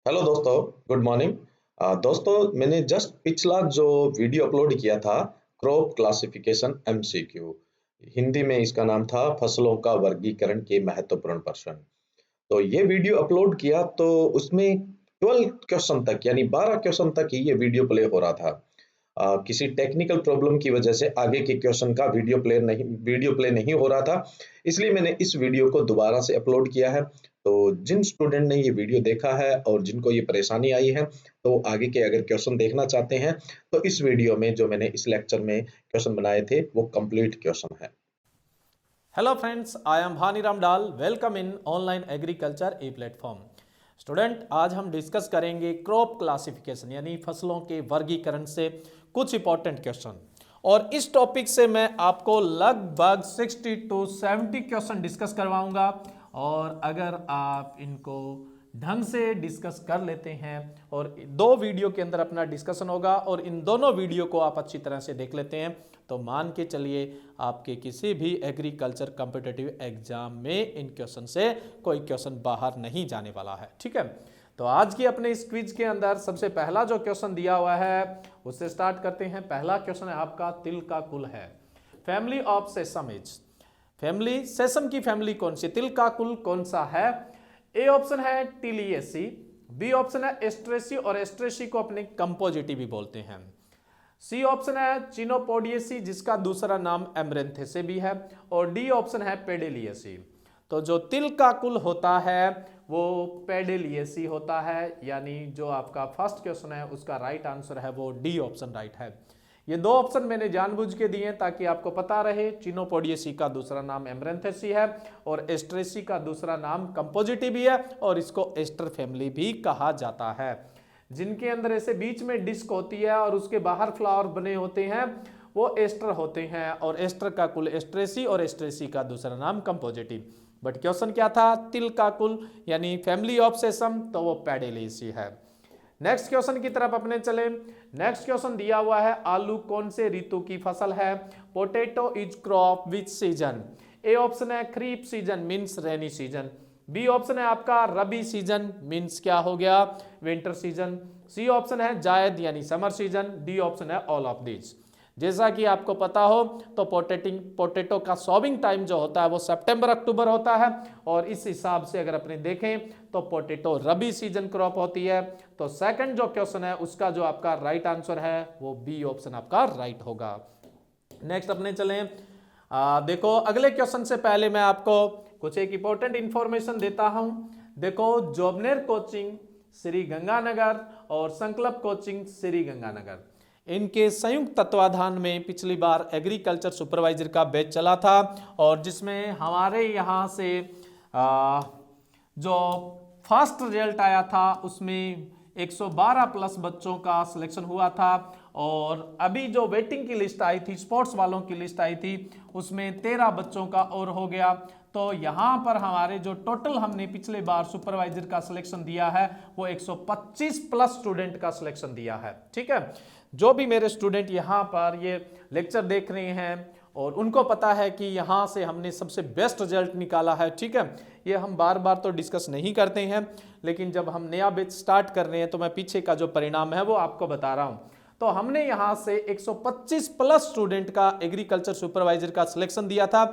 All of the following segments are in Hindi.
हेलो दोस्तों, गुड मॉर्निंग। दोस्तों, मैंने जस्ट पिछला जो वीडियो अपलोड किया था, क्रॉप क्लासिफिकेशन एमसीक्यू, हिंदी में इसका नाम था फसलों का वर्गीकरण के महत्वपूर्ण प्रश्न। तो ये वीडियो अपलोड किया तो उसमें 12 क्वेश्चन तक यानी 12 क्वेश्चन तक ही ये वीडियो प्ले हो रहा था। किसी टेक्निकल प्रॉब्लम की वजह से आगे के क्वेश्चन का वीडियो प्ले नहीं हो रहा था। इसलिए मैंने इस वीडियो को दोबारा से अपलोड किया है। तो जिन स्टूडेंट ने ये वीडियो देखा है और जिनको ये परेशानी आई है, तो आगे के अगर क्वेश्चन देखना चाहते हैं तो इस वीडियो में जो मैंने इस लेक्चर में क्वेश्चन बनाए थे वो कंप्लीट क्वेश्चन है। Hello friends, I am Bhani Ramdal. Welcome in online agriculture e platform. Student, आज हम डिस्कस करेंगे क्रॉप क्लासिफिकेशन यानी फसलों के वर्गीकरण से कुछ इंपॉर्टेंट क्वेश्चन। और इस टॉपिक से मैं आपको लगभग 60 to 70 क्वेश्चन डिस्कस करवाऊंगा। और अगर आप इनको ढंग से डिस्कस कर लेते हैं और 2 वीडियो के अंदर अपना डिस्कशन होगा और इन दोनों वीडियो को आप अच्छी तरह से देख लेते हैं तो मान के चलिए आपके किसी भी एग्रीकल्चर कॉम्पिटिटिव एग्जाम में इन क्वेश्चन से कोई क्वेश्चन बाहर नहीं जाने वाला है। ठीक है, तो आज की अपने इस क्विज के अंदर सबसे पहला जो क्वेश्चन दिया हुआ है उससे स्टार्ट करते हैं। पहला क्वेश्चन है आपका, तिल का कुल है। फैमिली ऑफ सेसम इज, फैमिली सेसम की फैमिली कौन सी, तिल का कुल कौन सा है? ए ऑप्शन है टिलियेसी, बी ऑप्शन है एस्ट्रेसी और एस्ट्रेसी को अपने कंपोजिटी भी बोलते हैं। सी ऑप्शन है चिनोपोडियेसी जिसका दूसरा नाम एमरेंथेसे भी है और डी ऑप्शन है पेडेलियेसी। तो जो तिल का कुल होता है वो पेडेलियेसी होता है, यानी जो आपका फर्स्ट क्वेश्चन है उसका राइट आंसर है वो डी ऑप्शन राइट है। ये 2 ऑप्शन मैंने जानबूझ के दिए ताकि आपको पता रहे। चिनोपोडियेसी का दूसरा नाम एमरेंथेसी है और एस्ट्रेसी का दूसरा नाम कंपोजिटी भी है और इसको एस्टर फैमिली भी कहा जाता है। जिनके अंदर ऐसे बीच में डिस्क होती है और उसके बाहर फ्लावर बने होते हैं वो एस्टर होते हैं और एस्टर का कुल एस्ट्रेसी और एस्ट्रेसी का दूसरा नाम कंपोजिटी। बट क्वेश्चन क्या था? तिल का कुल यानी फैमिली ऑफ सेसम, तो वो पेडेलियेसी है। नेक्स्ट क्वेश्चन की तरफ अपने चले। नेक्स्ट क्वेश्चन दिया हुआ है, आलू कौन से ऋतु की फसल है? Potato is crop which season? A option है kharif season means rainy season, B option है आपका रबी सीजन मींस क्या हो गया, विंटर सीजन, सी ऑप्शन है जायद यानी समर सीजन, डी ऑप्शन है ऑल ऑफ दिस। जैसा कि आपको पता हो तो पोटैटो का सॉविंग टाइम जो होता है वो सितंबर अक्टूबर होता है और इस हिसाब से अगर अपने देखें तो पोटैटो रबी सीजन क्रॉप होती है। तो सेकंड जो क्वेश्चन है उसका जो आपका राइट आंसर है वो बी ऑप्शन आपका राइट होगा। नेक्स्ट अपने चलें। देखो, अगले क्वेश्चन से पहले मैं आपको कुछ एक इंपॉर्टेंट इंफॉर्मेशन देता हूं। देखो, जॉबनेर कोचिंग श्री गंगानगर और संकल्प कोचिंग श्री गंगानगर, इनके संयुक्त तत्वाधान में पिछली बार एग्रीकल्चर सुपरवाइजर का बैच चला था और जिसमें हमारे यहाँ से जो फर्स्ट रिजल्ट आया था उसमें 112 प्लस बच्चों का सिलेक्शन हुआ था और अभी जो वेटिंग की लिस्ट आई थी, स्पोर्ट्स वालों की लिस्ट आई थी, उसमें 13 बच्चों का और हो गया। तो यहाँ पर हमारे जो टोटल हमने पिछले बार सुपरवाइजर का सिलेक्शन दिया है वो 125 प्लस स्टूडेंट का सिलेक्शन दिया है। ठीक है, जो भी मेरे स्टूडेंट यहाँ पर ये लेक्चर देख रहे हैं और उनको पता है कि यहाँ से हमने सबसे बेस्ट रिजल्ट निकाला है। ठीक है, ये हम बार बार तो डिस्कस नहीं करते हैं, लेकिन जब हम नया बैच स्टार्ट कर रहे हैं तो मैं पीछे का जो परिणाम है वो आपको बता रहा हूँ। तो हमने यहाँ से 125 प्लस स्टूडेंट का एग्रीकल्चर सुपरवाइजर का सिलेक्शन दिया था।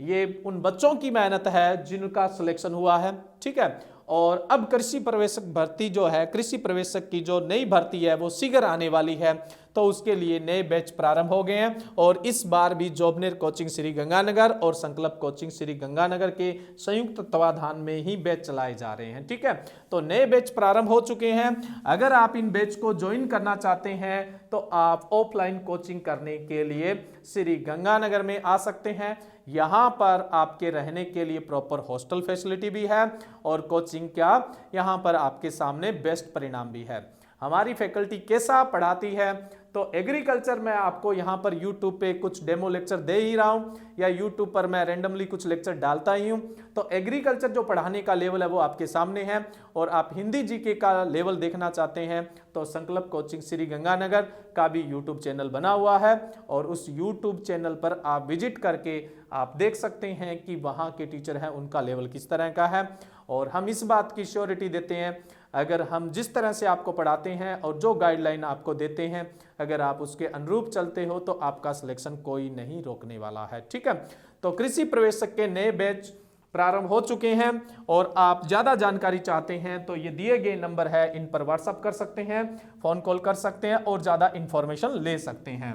ये उन बच्चों की मेहनत है जिनका सिलेक्शन हुआ है। ठीक है, और अब कृषि प्रवेशक भर्ती जो है, कृषि प्रवेशक की जो नई भर्ती है वो शीघ्र आने वाली है, तो उसके लिए नए बैच प्रारंभ हो गए हैं और इस बार भी जॉबनेर कोचिंग श्री गंगानगर और संकल्प कोचिंग श्री गंगानगर के संयुक्त तत्वाधान में ही बैच चलाए जा रहे हैं। ठीक है, तो नए बैच प्रारंभ हो चुके हैं। अगर आप इन बैच को ज्वाइन करना चाहते हैं तो आप ऑफलाइन कोचिंग करने के लिए श्री गंगानगर में आ सकते हैं। यहाँ पर आपके रहने के लिए प्रॉपर हॉस्टल फैसिलिटी भी है और कोचिंग क्या, यहाँ पर आपके सामने बेस्ट परिणाम भी है। हमारी फैकल्टी कैसा पढ़ाती है, तो एग्रीकल्चर में आपको यहाँ पर यूट्यूब पे कुछ डेमो लेक्चर दे ही रहा हूँ या यूट्यूब पर मैं रैंडमली कुछ लेक्चर डालता ही हूँ। तो एग्रीकल्चर जो पढ़ाने का लेवल है वो आपके सामने है और आप हिंदी जीके का लेवल देखना चाहते हैं तो संकल्प कोचिंग श्री गंगानगर का भी यूट्यूब चैनल बना हुआ है और उस यूट्यूब चैनल पर आप विजिट करके आप देख सकते हैं कि वहाँ के टीचर हैं उनका लेवल किस तरह का है और हम इस बात की श्योरिटी देते हैं, अगर हम जिस तरह से आपको पढ़ाते हैं और जो गाइडलाइन आपको देते हैं, अगर आप उसके अनुरूप चलते हो तो आपका सिलेक्शन कोई नहीं रोकने वाला है। ठीक है, तो कृषि प्रवेशक के नए बैच प्रारंभ हो चुके हैं और आप ज़्यादा जानकारी चाहते हैं तो ये दिए गए नंबर है, इन पर व्हाट्सअप कर सकते हैं, फ़ोन कॉल कर सकते हैं और ज़्यादा इंफॉर्मेशन ले सकते हैं।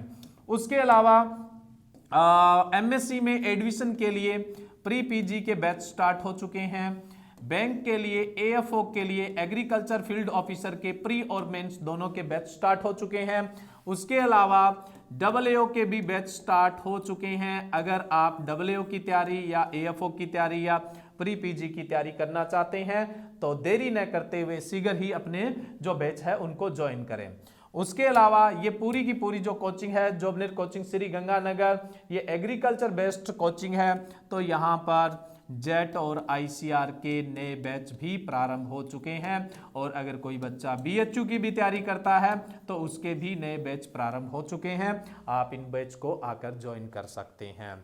उसके अलावा एमएससी में एडमिशन के लिए प्री पीजी के बैच स्टार्ट हो चुके हैं। बैंक के लिए, एएफओ के लिए, एग्रीकल्चर फील्ड ऑफिसर के प्री और मेंस दोनों के बैच स्टार्ट हो चुके हैं। उसके अलावा AAO के भी बैच स्टार्ट हो चुके हैं। अगर आप AAO की तैयारी या एएफओ की तैयारी या प्री पीजी की तैयारी करना चाहते हैं तो देरी न करते हुए शीघ्र ही अपने जो बैच है उनको ज्वाइन करें। उसके अलावा ये पूरी की पूरी जो कोचिंग है, जॉबनेट कोचिंग श्री गंगानगर, ये एग्रीकल्चर बेस्ड कोचिंग है। तो यहाँ पर जेट और आईसीआर के नए बैच भी प्रारंभ हो चुके हैं और अगर कोई बच्चा बीएचयू की भी तैयारी करता है तो उसके भी नए बैच प्रारंभ हो चुके हैं। आप इन बैच को आकर ज्वाइन कर सकते हैं।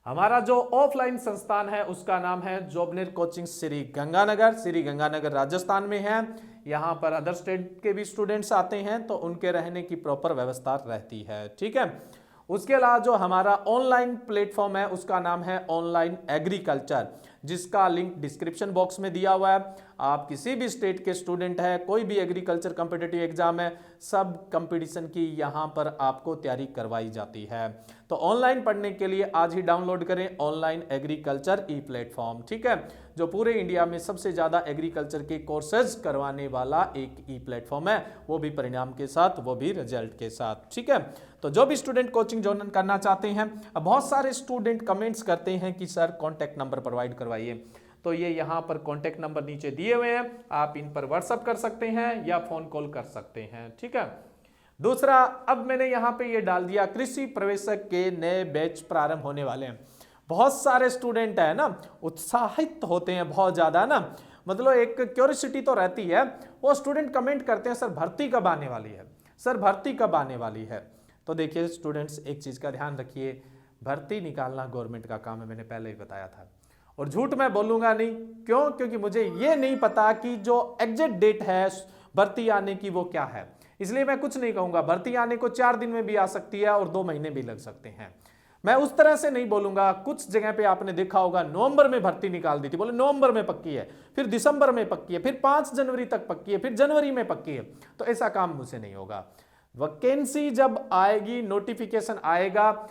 हमारा जो ऑफलाइन संस्थान है उसका नाम है जॉबनेट कोचिंग श्री गंगानगर राजस्थान में है। यहाँ पर अदर स्टेट के भी स्टूडेंट्स आते हैं तो उनके रहने की प्रॉपर व्यवस्था रहती है। ठीक है, उसके अलावा जो हमारा ऑनलाइन प्लेटफॉर्म है उसका नाम है ऑनलाइन एग्रीकल्चर, जिसका लिंक डिस्क्रिप्शन बॉक्स में दिया हुआ है। आप किसी भी स्टेट के स्टूडेंट है, कोई भी एग्रीकल्चर कॉम्पिटिटिव एग्जाम है, सब कंपटीशन की यहाँ पर आपको तैयारी करवाई जाती है। तो ऑनलाइन पढ़ने के लिए आज ही डाउनलोड करें ऑनलाइन एग्रीकल्चर ई प्लेटफॉर्म। ठीक है, जो पूरे इंडिया में सबसे ज़्यादा एग्रीकल्चर के कोर्सेज करवाने वाला एक ई प्लेटफॉर्म है, वो भी परिणाम के साथ, वो भी रिजल्ट के साथ। ठीक है, तो जो भी स्टूडेंट कोचिंग ज्वाइन करना चाहते हैं, अब बहुत सारे स्टूडेंट कमेंट्स करते हैं कि सर कॉन्टैक्ट नंबर प्रोवाइड करवाइए, तो ये यहाँ पर कॉन्टैक्ट नंबर नीचे दिए हुए हैं, आप इन पर व्हाट्सअप कर सकते हैं या फोन कॉल कर सकते हैं। ठीक है, दूसरा, अब मैंने यहाँ पे ये डाल दिया कृषि प्रवेशक के नए बैच प्रारंभ होने वाले हैं। बहुत सारे स्टूडेंट है ना, उत्साहित होते हैं बहुत ज्यादा ना, मतलब एक क्यूरियोसिटी तो रहती है। वो स्टूडेंट कमेंट करते हैं सर भर्ती कब आने वाली है, सर भर्ती कब आने वाली है। तो देखिए स्टूडेंट्स, एक चीज का ध्यान रखिए, भर्ती निकालना गवर्नमेंट का काम है, मैंने पहले ही बताया था। और झूठ मैं बोलूंगा नहीं, क्यों? क्योंकि मुझे ये नहीं पता कि जो एग्जैक्ट डेट है भर्ती आने की वो क्या है, इसलिए मैं कुछ नहीं कहूंगा। भर्ती आने को 4 दिन में भी आ सकती है और 2 महीने भी लग सकते हैं। मैं उस तरह से नहीं बोलूंगा। कुछ जगह पे आपने देखा होगा नवंबर में भर्ती निकाल दी थी, बोले नवंबर में पक्की है, फिर दिसंबर में पक्की है, फिर 5 जनवरी तक पक्की है, फिर जनवरी में पक्की है। तो ऐसा काम मुझसे नहीं होगा। वैकेंसी जब आएगी, नोटिफिकेशन आएगा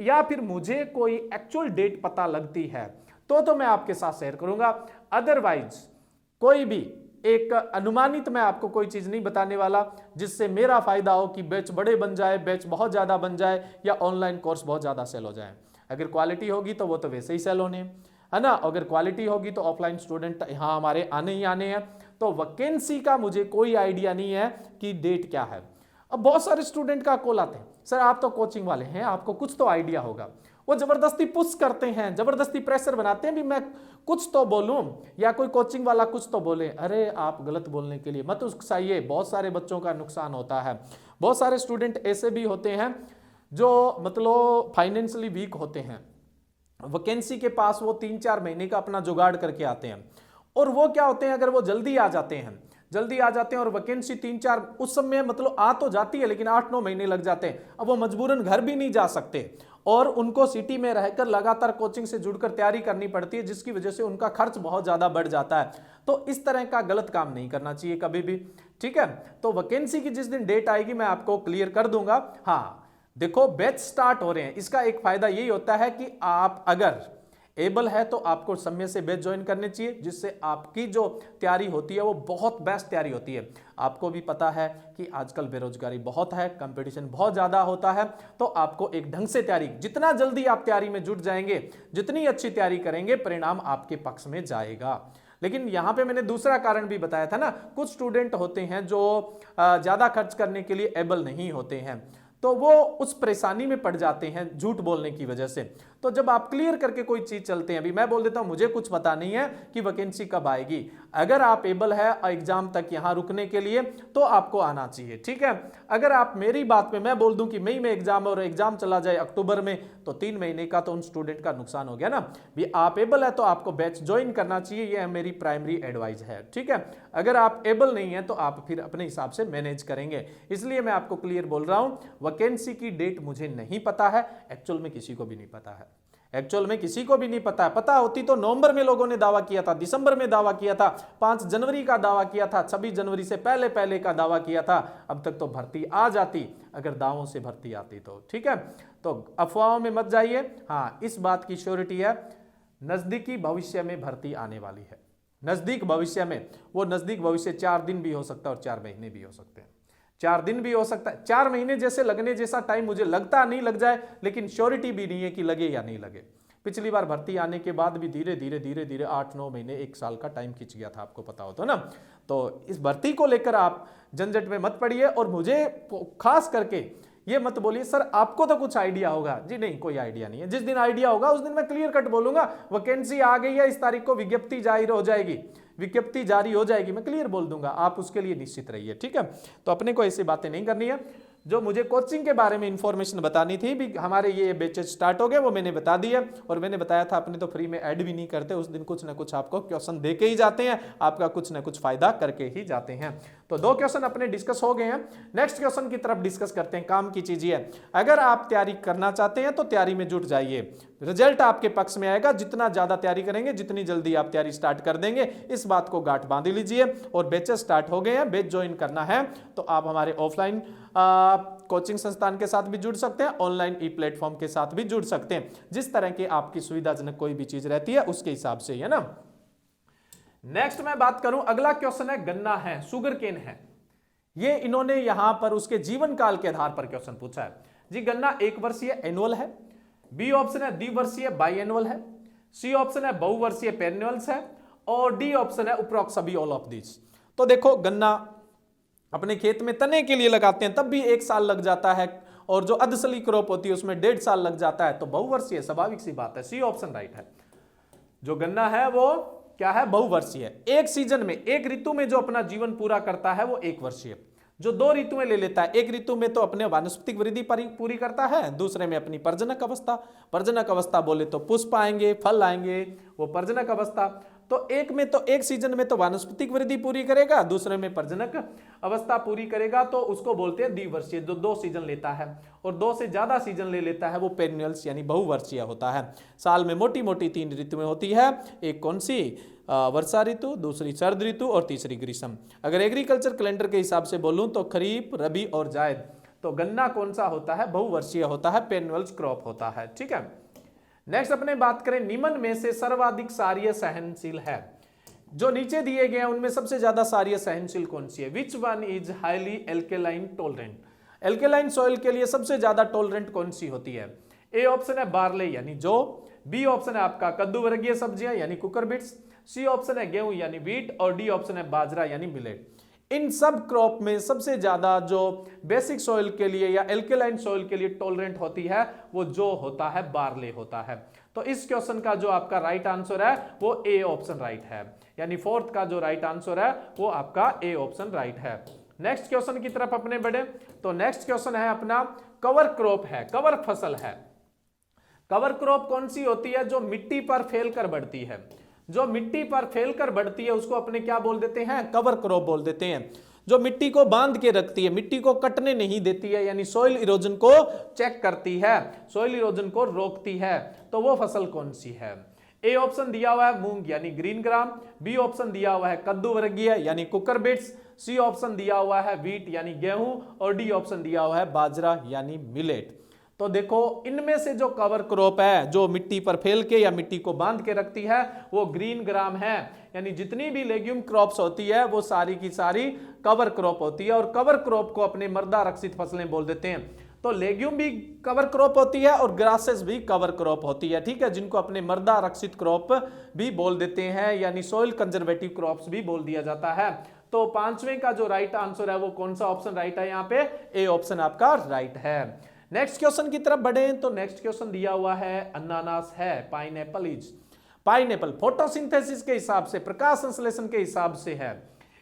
या फिर मुझे कोई एक्चुअल डेट पता लगती है तो मैं आपके साथ शेयर करूंगा। अदरवाइज कोई भी एक अनुमानित मैं आपको कोई चीज नहीं बताने वाला जिससे मेरा फायदा हो कि बैच बड़े बन जाए, बैच बहुत ज्यादा बन जाए या ऑनलाइन कोर्स बहुत ज्यादा सेल हो जाए। अगर क्वालिटी होगी तो वो तो वैसे ही सेल होने है ना, अगर क्वालिटी होगी तो ऑफलाइन स्टूडेंट यहाँ हमारे आने ही आने हैं। तो वैकेंसी का मुझे कोई आइडिया नहीं है कि डेट क्या है। अब बहुत सारे स्टूडेंट का कॉल आते हैं, सर आप तो कोचिंग वाले हैं, आपको कुछ तो आइडिया होगा। वो जबरदस्ती पुश करते हैं, जबरदस्ती प्रेशर बनाते हैं भी मैं कुछ तो बोलूं या कोई कोचिंग वाला कुछ तो बोले। अरे आप गलत बोलने के लिए मत उकसाइए, बहुत सारे बच्चों का नुकसान होता है। बहुत सारे स्टूडेंट ऐसे भी होते हैं जो मतलब फाइनेंशियली वीक होते हैं, वैकेंसी के पास वो 3-4 महीने का अपना जुगाड़ करके आते हैं और वो क्या होते हैं, अगर वो जल्दी आ जाते हैं और वैकेंसी 3-4 उस समय मतलब आ तो जाती है लेकिन 8-9 महीने लग जाते हैं। अब वो मजबूरन घर भी नहीं जा सकते और उनको सिटी में रहकर लगातार कोचिंग से जुड़कर तैयारी करनी पड़ती है, जिसकी वजह से उनका खर्च बहुत ज्यादा बढ़ जाता है। तो इस तरह का गलत काम नहीं करना चाहिए कभी भी। ठीक है, तो वैकेंसी की जिस दिन डेट आएगी मैं आपको क्लियर कर दूंगा। हाँ देखो, बैच स्टार्ट हो रहे हैं, इसका एक फायदा यही होता है कि आप अगर एबल है तो आपको समय से बैच ज्वाइन करने चाहिए, जिससे आपकी जो तैयारी होती है वो बहुत बेस्ट तैयारी होती है। आपको भी पता है कि आजकल बेरोजगारी बहुत है, कंपटीशन बहुत ज़्यादा होता है, तो आपको एक ढंग से तैयारी, जितना जल्दी आप तैयारी में जुट जाएंगे, जितनी अच्छी तैयारी करेंगे, परिणाम आपके पक्ष में जाएगा। लेकिन यहाँ पे मैंने दूसरा कारण भी बताया था ना, कुछ स्टूडेंट होते हैं जो ज़्यादा खर्च करने के लिए एबल नहीं होते हैं, तो वो उस परेशानी में पड़ जाते हैं झूठ बोलने की वजह से। तो जब आप क्लियर करके कोई चीज चलते हैं, अभी मैं बोल देता हूं मुझे कुछ पता नहीं है कि वैकेंसी कब आएगी, अगर आप एबल है एग्जाम तक यहां रुकने के लिए तो आपको आना चाहिए, ठीक है। अगर आप मेरी बात पे मैं बोल दूं कि मई में एग्जाम और एग्जाम चला जाए अक्टूबर में, तो 3 महीने का तो उन स्टूडेंट का नुकसान हो गया ना। भी आप एबल है तो आपको बैच ज्वाइन करना चाहिए, ये मेरी प्राइमरी एडवाइस है, ठीक है। अगर आप एबल नहीं है तो आप फिर अपने हिसाब से मैनेज करेंगे। इसलिए मैं आपको क्लियर बोल रहा हूं, वैकेंसी की डेट मुझे नहीं पता है, एक्चुअल में किसी को भी नहीं पता है, एक्चुअल में किसी को भी नहीं पता है। पता होती तो नवंबर में लोगों ने दावा किया था, दिसंबर में दावा किया था, 5 जनवरी का दावा किया था, 26 जनवरी से पहले पहले का दावा किया था, अब तक तो भर्ती आ जाती, अगर दावों से भर्ती आती तो, ठीक है। तो अफवाहों में मत जाइए। हाँ, इस बात की श्योरिटी है, नजदीकी भविष्य में भर्ती आने वाली है, नजदीक भविष्य में। वो नजदीक भविष्य 4 दिन भी हो सकता है और 4 महीने भी हो सकते हैं, 4 दिन भी हो सकता है, 4 महीने जैसे लगने जैसा टाइम मुझे लगता नहीं लग जाए, लेकिन श्योरिटी भी नहीं है कि लगे या नहीं लगे। पिछली बार भर्ती आने के बाद भी धीरे धीरे धीरे धीरे 8-9 महीने 1 साल का टाइम खिंच गया था, आपको पता हो तो ना। तो इस भर्ती को लेकर आप झंझट में मत पड़िए, और मुझे खास करके ये मत बोलिए सर आपको तो कुछ आइडिया होगा, जी नहीं, कोई आइडिया नहीं है। जिस दिन आइडिया होगा उस दिन मैं क्लियर कट बोलूंगा, वैकेंसी आ गई है, इस तारीख को विज्ञप्ति जारी हो जाएगी, विज्ञप्ति जारी हो जाएगी, मैं क्लियर बोल दूंगा, आप उसके लिए निश्चित रहिए, ठीक है। तो अपने को ऐसी बातें नहीं करनी है। जो मुझे कोचिंग के बारे में इंफॉर्मेशन बतानी थी, भी हमारे ये बैचेस स्टार्ट हो गए, वो मैंने बता दिया। और मैंने बताया था अपने तो फ्री में ऐड भी नहीं करते, उस दिन कुछ ना कुछ आपको क्वेश्चन दे के ही जाते हैं, आपका कुछ ना कुछ फायदा करके ही जाते हैं। तो 2 क्वेश्चन अपने डिस्कस हो गए हैं, नेक्स्ट क्वेश्चन की तरफ डिस्कस करते हैं। काम की चीज है, अगर आप तैयारी करना चाहते हैं तो तैयारी में जुट जाइए, रिजल्ट आपके पक्ष में आएगा। जितना ज्यादा तैयारी करेंगे, जितनी जल्दी आप तैयारी स्टार्ट कर देंगे, इस बात को गांठ बांध लीजिए। और बैचेस स्टार्ट हो गए हैं, बैच ज्वाइन करना है तो आप हमारे ऑफलाइन कोचिंग संस्थान के साथ भी जुड़ सकते हैं, ऑनलाइन ई प्लेटफॉर्म के साथ भी जुड़ सकते हैं। जिस तरह की आपकी सुविधाजनक कोई भी चीज रहती है उसके हिसाब से, है ना। नेक्स्ट मैं बात करूं, अगला क्वेश्चन है गन्ना है, शुगर केन है। ये इन्होंने यहां पर उसके जीवन काल के आधार पर क्वेश्चन पूछा है जी। गन्ना 1 वर्षीय एनुअल है, बी ऑप्शन है द्विवर्षीय बाई एनुअल है, सी ऑप्शन है बहुवर्षीय पेरिन्यूअल्स है, और डी ऑप्शन है उपरोक्त सभी ऑल ऑफ दिस। तो देखो, गन्ना अपने खेत में तने के लिए लगाते हैं, तब भी 1 साल लग जाता है, और जो अर्धसली क्रॉप होती है उसमें 1.5 साल लग जाता है, तो बहुवर्षीय, स्वाभाविक सी बात है, सी ऑप्शन राइट है। जो गन्ना है वो क्या है, बहुवर्षीय। एक सीजन में, एक ऋतु में जो अपना जीवन पूरा करता है वो 1 वर्षीय। जो 2 ऋतुएं ले लेता है, एक ऋतु में तो अपने वानस्पतिक वृद्धि पूरी करता है, दूसरे में अपनी प्रजनक अवस्था। प्रजनक अवस्था बोले तो पुष्प आएंगे, फल आएंगे, वो प्रजनक अवस्था। तो एक सीजन में तो वानस्पतिक वृद्धि पूरी करेगा, दूसरे में प्रजनक अवस्था पूरी करेगा, तो उसको बोलते हैं द्विवर्षीय। जो 2 सीजन लेता है और 2 से ज्यादा सीजन ले लेता है वो पेरिन्यूअल्स यानी बहुवर्षीय होता है। साल में मोटी मोटी 3 ऋतुएं होती है, एक कौन सी, वर्षा ऋतु, दूसरी शरद ऋतु और तीसरी ग्रीष्म। अगर एग्रीकल्चर कैलेंडर के हिसाब से बोलूं तो खरीफ, रबी और जायद। तो गन्ना कौन सा होता है, बहुवर्षीय होता है, पेरिन्यूअल्स क्रॉप होता है, ठीक है। नेक्स्ट अपने बात करें, निम्न में से सर्वाधिक क्षारीय सहनशील है। जो नीचे दिए गए हैं उनमें सबसे ज्यादा क्षारीय सहनशील कौन सी है, which one is highly alkaline tolerant. Alkaline soil के लिए सबसे ज्यादा टॉलरेंट कौन सी होती है। ए ऑप्शन है बार्ले यानी जौ, बी ऑप्शन है आपका कद्दू वर्गीय सब्जियां यानी कुकर बिट्स, सी ऑप्शन है गेहूं यानी व्हीट, और डी ऑप्शन है बाजरा यानी मिलेट। इन सब क्रॉप में सबसे ज्यादा जो बेसिक सॉइल के लिए या एल्केलाइन सॉइल के लिए टॉलरेंट होती है वो जो होता है बार्ले होता है। तो इस क्वेश्चन का जो आपका राइट आंसर है वो ए ऑप्शन राइट है, यानी 4th का जो राइट आंसर है वो आपका ए ऑप्शन राइट है। नेक्स्ट क्वेश्चन की तरफ अपने बढ़े, तो नेक्स्ट क्वेश्चन है अपना कवर क्रॉप है, कवर फसल है। कवर क्रॉप कौन सी होती है, जो मिट्टी पर फैलकर बढ़ती है। जो मिट्टी पर फैलकर बढ़ती है उसको अपने क्या बोल देते हैं, कवर क्रॉप बोल देते हैं। जो मिट्टी को बांध के रखती है, मिट्टी को कटने नहीं देती है, यानी सॉइल इरोजन को चेक करती है, सॉइल इरोजन को रोकती है, तो वो फसल कौन सी है। ए ऑप्शन दिया हुआ है मूंग यानी ग्रीन ग्राम, बी ऑप्शन दिया हुआ है कद्दू वर्गीय यानी कुकर बिट्स, सी ऑप्शन दिया हुआ है व्हीट यानी गेहूं, और डी ऑप्शन दिया हुआ है बाजरा यानी मिलेट। तो देखो, इनमें से जो कवर क्रॉप है, जो मिट्टी पर फैल के या मिट्टी को बांध के रखती है, वो ग्रीन ग्राम है। यानी जितनी भी लेग्यूम क्रॉप्स होती है वो सारी की सारी कवर क्रॉप होती है, और कवर क्रॉप को अपने मर्दा रक्षित फसलें बोल देते हैं। तो लेग्यूम भी कवर क्रॉप होती है और ग्रासेस भी कवर क्रॉप होती है, ठीक है, जिनको अपने मर्दा रक्षित क्रॉप भी बोल देते हैं, यानी सॉइल कंजर्वेटिव क्रॉप्स भी बोल दिया जाता है। तो 5वें का जो राइट आंसर है वो कौन सा ऑप्शन राइट है, यहाँ पे ए ऑप्शन आपका राइट है। नेक्स्ट क्वेश्चन की तरफ बढ़े तो नेक्स्ट क्वेश्चन दिया हुआ है अनानास है, पाइनएप्पल इज। पाइनएप्पल फोटोसिंथेसिस के हिसाब से, प्रकाश संश्लेषण के हिसाब से है।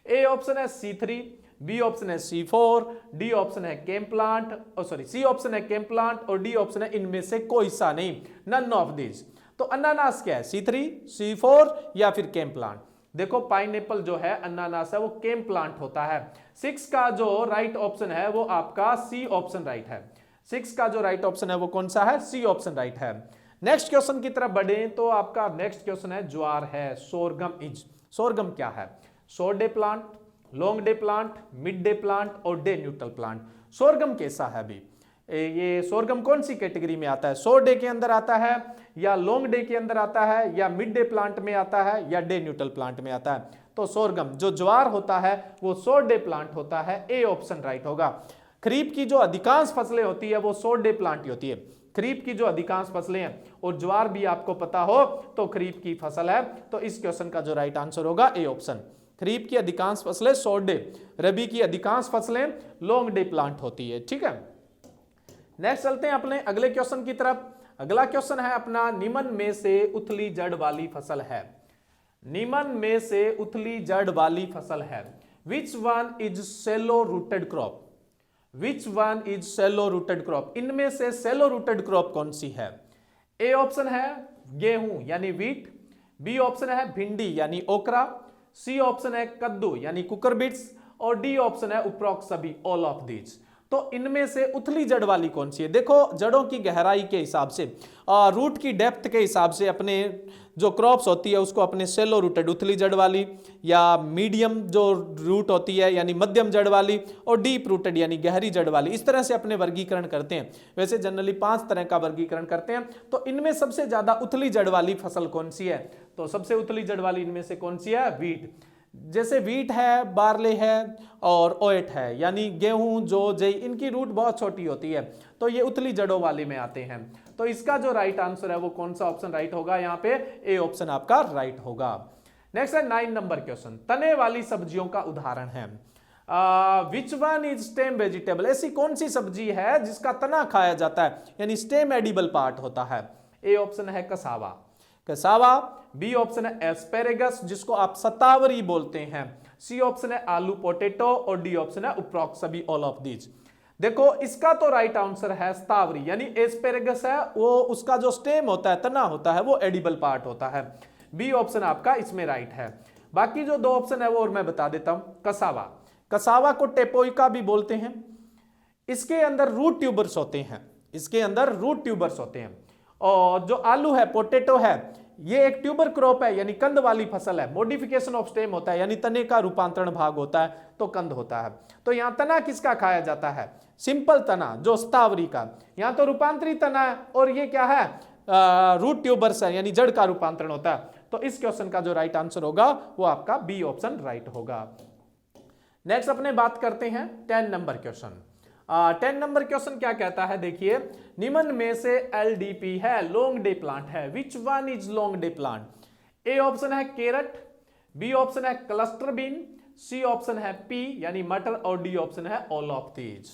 ए ऑप्शन है C3, बी ऑप्शन है C4, डी ऑप्शन है केम प्लांट, सी ऑप्शन है केम प्लांट और डी ऑप्शन है इनमें से कोई सा नहीं, नन ऑफ दिस। तो अनानास क्या है, C3, C4 या फिर केम प्लांट? देखो पाइनएप्पल जो है, अनानास है, वो केम प्लांट होता है। 6 का जो राइट ऑप्शन है वो आपका सी ऑप्शन राइट है। 6 का जो राइट ऑप्शन है वो कौन सा है, सी ऑप्शन राइट है। नेक्स्ट क्वेश्चन की तरफ बढ़े तो आपका नेक्स्ट क्वेश्चन है ज्वार है, सोरगम इज। सोरगम क्या है, short day plant, long day plant, mid day plant और डे न्यूट्रल प्लांट। सोरगम कैसा है अभी, ये सोरगम कौन सी कैटेगरी में आता है, शॉर्ट डे के अंदर आता है या लॉन्ग डे के अंदर आता है या मिड डे प्लांट में आता है या डे न्यूट्रल प्लांट में आता है? तो सोरगम जो ज्वार होता है वो शॉर्ट डे प्लांट होता है, ए ऑप्शन राइट होगा। खरीफ की जो अधिकांश फसलें होती है वो शॉर्ट डे प्लांट ही होती है। खरीफ की जो अधिकांश फसलें हैं, और ज्वार भी आपको पता हो तो खरीफ की फसल है, तो इस क्वेश्चन का जो राइट आंसर होगा ए ऑप्शन। खरीफ की अधिकांश फसलें शॉर्ट डे, रबी की अधिकांश फसलें लॉन्ग डे प्लांट होती है, ठीक है। नेक्स्ट चलते हैं अपने अगले क्वेश्चन की तरफ। अगला क्वेश्चन है अपना, निम्न में से उथली जड़ वाली फसल है। निम्न में से उथली जड़ वाली फसल है, which one is shallow rooted crop? Which one is shallow rooted crop? इनमें से सेलो रूटेड क्रॉप कौन सी है? ए ऑप्शन है गेहूं यानी वीट, बी ऑप्शन है भिंडी यानी ओकरा, सी ऑप्शन है कद्दू यानी कुकर बीट्स और डी ऑप्शन है उपरोक्त सभी, ऑल ऑफ दीज। तो इनमें से उथली जड़ वाली कौन सी है? देखो जड़ों की गहराई के हिसाब से, रूट की डेप्थ के हिसाब से अपने जो क्रॉप्स होती है उसको अपने सेलो रूटेड उथली जड़ वाली, या मीडियम जो रूट होती है यानी मध्यम जड़ वाली, और डीप रूटेड यानी गहरी जड़ वाली, इस तरह से अपने वर्गीकरण करते हैं। वैसे जनरली 5 तरह का वर्गीकरण करते हैं। तो इनमें सबसे ज्यादा उथली जड़ वाली फसल कौन सी है? तो सबसे उथली जड़ वाली इनमें से कौन सी है? वीट। जैसे वीट है, बार्ले है और ओएट है, यानी गेहूं, जो जई, इनकी रूट बहुत छोटी होती है, तो ये उथली जड़ों वाले में आते हैं। तो इसका जो राइट आंसर है वो कौन सा ऑप्शन राइट होगा? यहाँ पे ए ऑप्शन आपका राइट होगा। नेक्स्ट है 9 नंबर क्वेश्चन, तने वाली सब्जियों का उदाहरण है। Which one is stem vegetable? ऐसी कौन सी सब्जी है जिसका तना खाया जाता है, यानी स्टेम एडिबल पार्ट होता है? ए ऑप्शन है कसावा, कसावा। बी ऑप्शन है एस्पेरेगस, जिसको आप सतावरी बोलते हैं। सी ऑप्शन है आलू पोटैटो और डी ऑप्शन है उपरोक्त सभी, ऑल ऑफ दीज। देखो इसका तो राइट आंसर है सतावरी, यानी एस्पेरेगस है वो, उसका जो स्टेम होता है, तना होता है, वो एडिबल पार्ट होता है। बी ऑप्शन आपका इसमें राइट है। बाकी जो 2 ऑप्शन है वो और मैं बता देता हूं। कसावा, कसावा को टेपोइका भी बोलते हैं। इसके अंदर रूट ट्यूबर्स होते हैं, इसके अंदर रूट ट्यूबर्स होते हैं। और जो आलू है, पोटैटो है, ये एक ट्यूबर क्रॉप है, यानी कंद वाली फसल है। मॉडिफिकेशन ऑफ स्टेम होता है, यानी तने का रूपांतरण भाग होता है, तो कंद होता है। तो यहां तना किसका खाया जाता है? सिंपल तना, जो स्तावरी का। यहां तो रूपांतरित तना है, और ये क्या है? रूट ट्यूबर्स है, यानी जड़ का रूपांतरण होता है। तो इस क्वेश्चन का जो राइट आंसर होगा वो आपका बी ऑप्शन राइट होगा। नेक्स्ट अपने बात करते हैं 10 नंबर क्वेश्चन। 10 नंबर क्वेश्चन क्या कहता है, देखिए, निम्न में से LDP है, लॉन्ग डे प्लांट है, which one is long day plant? A option है कैरट, बी ऑप्शन है क्लस्टर बीन, सी ऑप्शन है पी यानी मटर और डी ऑप्शन है ऑल ऑफ दीज।